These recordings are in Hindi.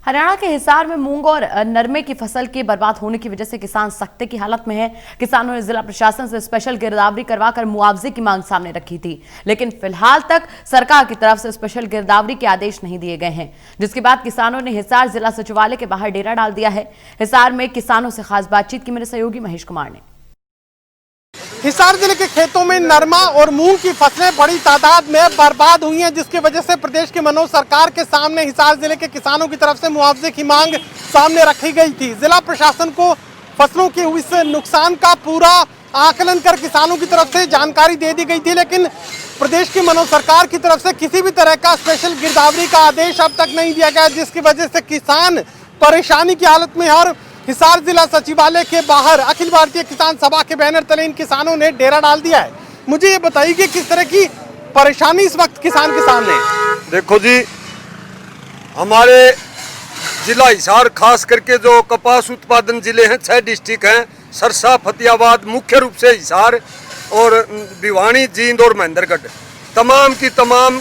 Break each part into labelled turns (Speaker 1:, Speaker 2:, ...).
Speaker 1: हरियाणा के हिसार में मूंग और नरमे की फसल के बर्बाद होने की वजह से किसान सख्ते की हालत में है। किसानों ने जिला प्रशासन से स्पेशल गिरदावरी करवाकर मुआवजे की मांग सामने रखी थी, लेकिन फिलहाल तक सरकार की तरफ से स्पेशल गिरदावरी के आदेश नहीं दिए गए हैं, जिसके बाद किसानों ने हिसार जिला सचिवालय के बाहर डेरा डाल दिया है। हिसार में किसानों से खास बातचीत की मेरे सहयोगी महेश कुमार ने।
Speaker 2: हिसार जिले के खेतों में नरमा और मूंग की फसलें बड़ी तादाद में बर्बाद हुई हैं, जिसकी वजह से प्रदेश की मनोज सरकार के सामने हिसार जिले के किसानों की तरफ से मुआवजे की मांग सामने रखी गई थी। जिला प्रशासन को फसलों के इस नुकसान का पूरा आकलन कर किसानों की तरफ से जानकारी दे दी गई थी, लेकिन प्रदेश की मनोज सरकार की तरफ से किसी भी तरह का स्पेशल गिरदावरी का आदेश अब तक नहीं दिया गया, जिसकी वजह से किसान परेशानी की हालत में। और हिसार जिला सचिवालय के बाहर अखिल भारतीय किसान सभा के बैनर तले इन किसानों ने डेरा डाल दिया है। मुझे ये बताइए कि किस तरह की परेशानी इस वक्त किसान के सामने है।
Speaker 3: देखो जी, हमारे जिला हिसार खास करके जो कपास उत्पादन जिले हैं, 6 डिस्ट्रिक्ट हैं, सरसा, फतेहाबाद, मुख्य रूप से हिसार और भिवानी, जींद और महेंद्रगढ़, तमाम की तमाम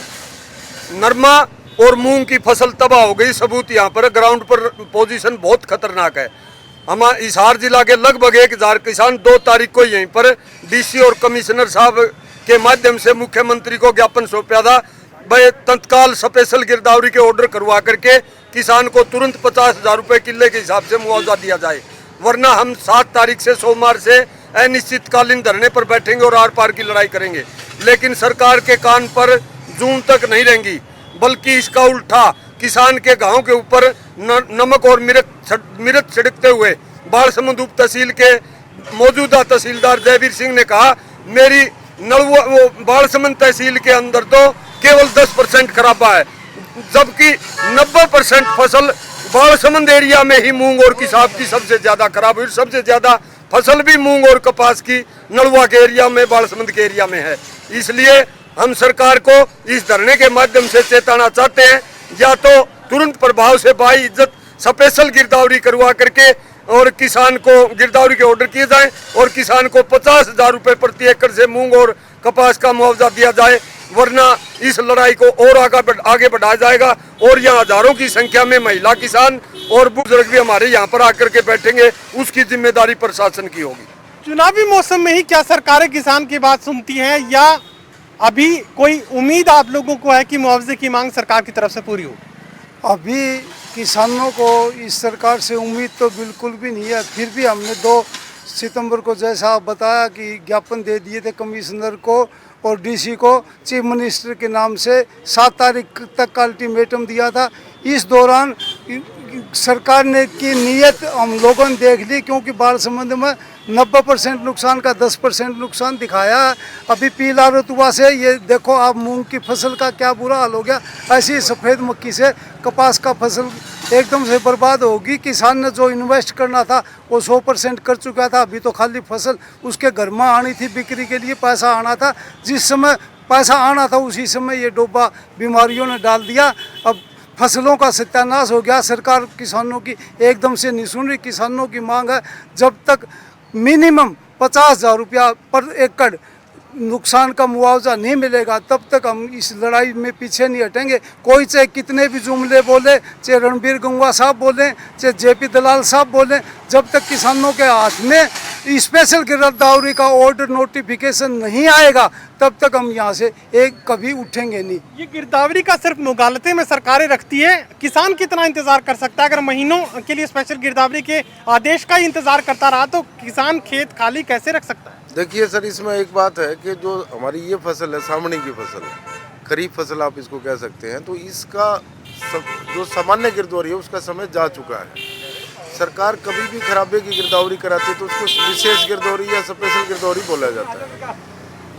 Speaker 3: नरमा और मूंग की फसल तबाह हो गई। सबूत यहाँ पर ग्राउंड पर पोजीशन बहुत खतरनाक है। हमारे हिसार जिला के लगभग 1000 किसान 2 तारीख को यहीं पर डीसी और कमिश्नर साहब के माध्यम से मुख्यमंत्री को ज्ञापन सौंपा था, भाई तत्काल स्पेशल गिरदावरी के ऑर्डर करवा करके किसान को तुरंत 50,000 रुपये किले के हिसाब से मुआवजा दिया जाए, वरना हम 7 तारीख से सोमवार से अनिश्चितकालीन धरने पर बैठेंगे और आर पार की लड़ाई करेंगे। लेकिन सरकार के कान पर जून तक नहीं रहेंगी, बल्कि इसका उल्टा किसान के गांव के ऊपर नमक और मिर्च छिड़कते हुए बालसमुंद उप तहसील के मौजूदा तहसीलदार जयवीर सिंह ने कहा, मेरी बालसमुंद तहसील के अंदर तो केवल 10% खराबा है, जबकि 90% फसल बालसमुंद एरिया में ही मूंग और किसाब की सबसे ज्यादा खराब हुई। सबसे ज्यादा फसल भी मूंग और कपास की नलवा के एरिया में, बालसमुंद के एरिया में है। इसलिए हम सरकार को इस धरने के माध्यम से चेताना चाहते हैं, या तो तुरंत प्रभाव से बाइज्जत स्पेशल गिरदावरी करवा करके और किसान को गिरदावरी के ऑर्डर किए जाएं और किसान को 50,000 रुपये प्रति एकड़ से मूंग और कपास का मुआवजा दिया जाए, वरना इस लड़ाई को और आगे बढ़ाया जाएगा। और यहाँ हजारों की संख्या में महिला किसान और बुजुर्ग भी हमारे यहाँ पर आकर के बैठेंगे, उसकी जिम्मेदारी प्रशासन की होगी।
Speaker 2: चुनावी मौसम में ही क्या सरकारें किसान की बात सुनती हैं, या अभी कोई उम्मीद आप लोगों को है कि मुआवजे की मांग सरकार की तरफ से पूरी हो?
Speaker 4: अभी किसानों को इस सरकार से उम्मीद तो बिल्कुल भी नहीं है। फिर भी हमने 2 सितंबर को, जैसा आप बताया, कि ज्ञापन दे दिए थे कमिश्नर को और डीसी को, चीफ मिनिस्टर के नाम से 7 तारीख तक का अल्टीमेटम दिया था। इस दौरान सरकार ने की नीयत हम लोगों ने देख ली, क्योंकि बालसमुंद में 90% नुकसान का 10% नुकसान दिखाया है। अभी पीला रुतबा से ये देखो आप, मूंग की फसल का क्या बुरा हाल हो गया। ऐसी सफ़ेद मक्की से कपास का फसल एकदम से बर्बाद होगी। किसान ने जो इन्वेस्ट करना था वो 100% कर चुका था। अभी तो खाली फसल उसके घर में आनी थी, बिक्री के लिए पैसा आना था। जिस समय पैसा आना था उसी समय ये डोबा बीमारियों ने डाल दिया। अब फसलों का सत्यानाश हो गया। सरकार किसानों की एकदम से नहीं सुन रही। किसानों की मांग है, जब तक मिनिमम 50,000 रुपया पर एकड़ नुकसान का मुआवजा नहीं मिलेगा, तब तक हम इस लड़ाई में पीछे नहीं हटेंगे। कोई चाहे कितने भी जुमले बोले, चाहे रणबीर गंगवा साहब बोले, चाहे जेपी दलाल साहब बोले, जब तक किसानों के हाथ में स्पेशल गिरदावरी का ऑर्डर नोटिफिकेशन नहीं आएगा, तब तक हम यहाँ से कभी उठेंगे नहीं।
Speaker 2: ये गिरदावरी का सिर्फ मुगालते में सरकारें रखती है, किसान कितना इंतजार कर सकता है? अगर महीनों के लिए स्पेशल गिरदावरी के आदेश का ही इंतजार करता रहा तो किसान खेत खाली कैसे रख सकता है?
Speaker 5: देखिए सर, इसमें एक बात है कि जो हमारी ये फसल है, सामने की फसल है, खरीफ फसल आप इसको कह सकते हैं, तो इसका जो सामान्य गिरदावरी है उसका समय जा चुका है। सरकार कभी भी खराबे की गिरदावरी कराती है तो उसको विशेष गिरदावरी या स्पेशल गिरदावरी बोला जाता है।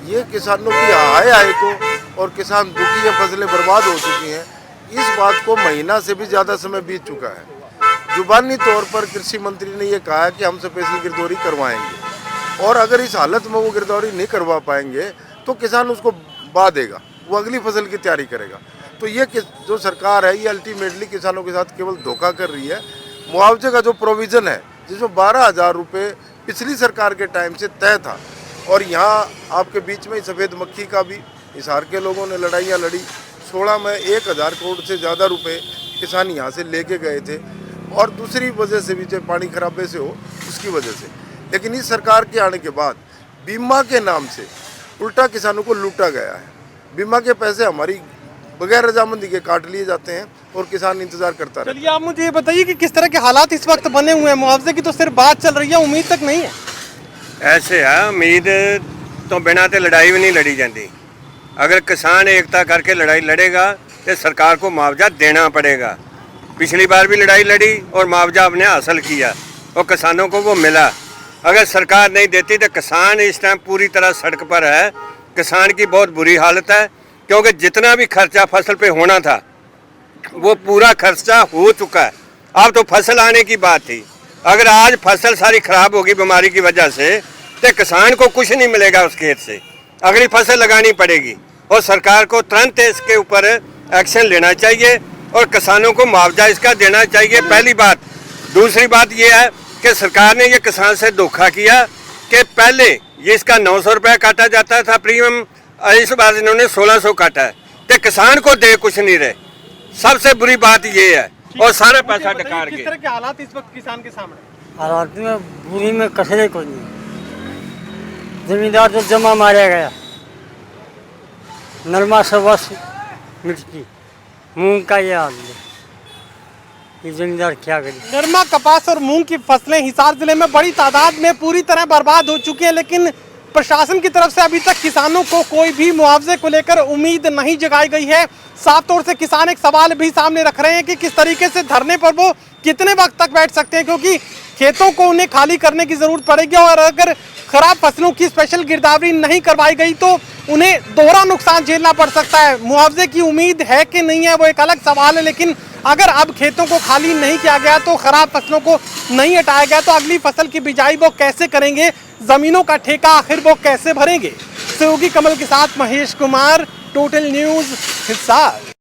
Speaker 5: ये किसानों की आय को, और किसान दुखी है, फसलें बर्बाद हो चुकी हैं, इस बात को महीना से भी ज़्यादा समय बीत चुका है। जुबानी तौर पर कृषि मंत्री ने ये कहा है कि हम स्पेशल गिरदावरी करवाएंगे, और अगर इस हालत में वो गिरदावरी नहीं करवा पाएंगे तो किसान उसको बहा देगा, वो अगली फसल की तैयारी करेगा। तो ये जो सरकार है, ये अल्टीमेटली किसानों के साथ केवल धोखा कर रही है। मुआवजे का जो प्रोविज़न है, जिसमें 12,000 रुपये पिछली सरकार के टाइम से तय था, और यहाँ आपके बीच में सफ़ेद मक्खी का भी हिसार के लोगों ने लड़ाइयाँ लड़ी। 16 में 1,000 करोड़ से ज़्यादा रुपए किसान यहाँ से लेके गए थे, और दूसरी वजह से भी, चाहे पानी खराबे से हो उसकी वजह से। लेकिन इस सरकार के आने के बाद बीमा के नाम से उल्टा किसानों को लूटा गया है। बीमा के पैसे हमारी बगैर रजामंदी के काट लिए जाते हैं और किसान इंतजार करता रहता है।
Speaker 2: चलिए आप मुझे ये बताइए कि किस तरह के हालात इस वक्त बने हुए हैं। मुआवजे की तो सिर्फ बात चल रही है, उम्मीद तक नहीं है।
Speaker 6: ऐसे है, उम्मीद तो बिना ते लड़ाई भी नहीं लड़ी जाती। अगर किसान एकता करके लड़ाई लड़ेगा तो सरकार को मुआवजा देना पड़ेगा। पिछली बार भी लड़ाई लड़ी और मुआवजा हमने हासिल किया और किसानों को वो मिला। अगर सरकार नहीं देती तो किसान इस टाइम पूरी तरह सड़क पर है। किसान की बहुत बुरी हालत है, क्योंकि जितना भी खर्चा फसल पे होना था वो पूरा खर्चा हो चुका है। अब तो फसल आने की बात थी। अगर आज फसल सारी खराब होगी बीमारी की वजह से तो किसान को कुछ नहीं मिलेगा उस खेत से। अगली फसल लगानी पड़ेगी और सरकार को तुरंत इसके ऊपर एक्शन लेना चाहिए और किसानों को मुआवजा इसका देना चाहिए, पहली बात। दूसरी बात यह है कि सरकार ने ये किसान से धोखा किया कि पहले ये इसका 900 रुपया काटा जाता था प्रीमियम, इस बार इन्होंने 1600 काटा है, तो किसान को दे कुछ नहीं रहे। सबसे बुरी बात ये है, और सारा पैसा डकार
Speaker 2: किस
Speaker 6: के।
Speaker 2: तरह के हालात इस वक्त किसान के सामने?
Speaker 7: हालात में बुरी में कसरे को नहीं, जमींदार तो जमा मारा गया, नरमा सबस मिर्ची मूंग का ये हाल है। ये जमींदार क्या करे?
Speaker 2: नरमा, कपास और मूंग की फसलें हिसार जिले में बड़ी तादाद में पूरी तरह बर्बाद हो चुकी हैं, लेकिन प्रशासन की तरफ से अभी तक किसानों को कोई भी मुआवजे को लेकर उम्मीद नहीं जगाई गई है। साफ तौर से किसान एक सवाल भी सामने रख रहे हैं कि किस तरीके से धरने पर वो कितने वक्त तक बैठ सकते हैं, क्योंकि खेतों को उन्हें खाली करने की जरूरत पड़ेगी और अगर खराब फसलों की स्पेशल गिरदावरी नहीं करवाई गई तो उन्हें दोहरा नुकसान झेलना पड़ सकता है। मुआवजे की उम्मीद है कि नहीं है वो एक अलग सवाल है, लेकिन अगर अब खेतों को खाली नहीं किया गया तो खराब फसलों को नहीं हटाया गया तो अगली फसल की बिजाई वो कैसे करेंगे, जमीनों का ठेका आखिर वो कैसे भरेंगे। सहयोगी कमल के साथ महेश कुमार, टोटल न्यूज हिसार।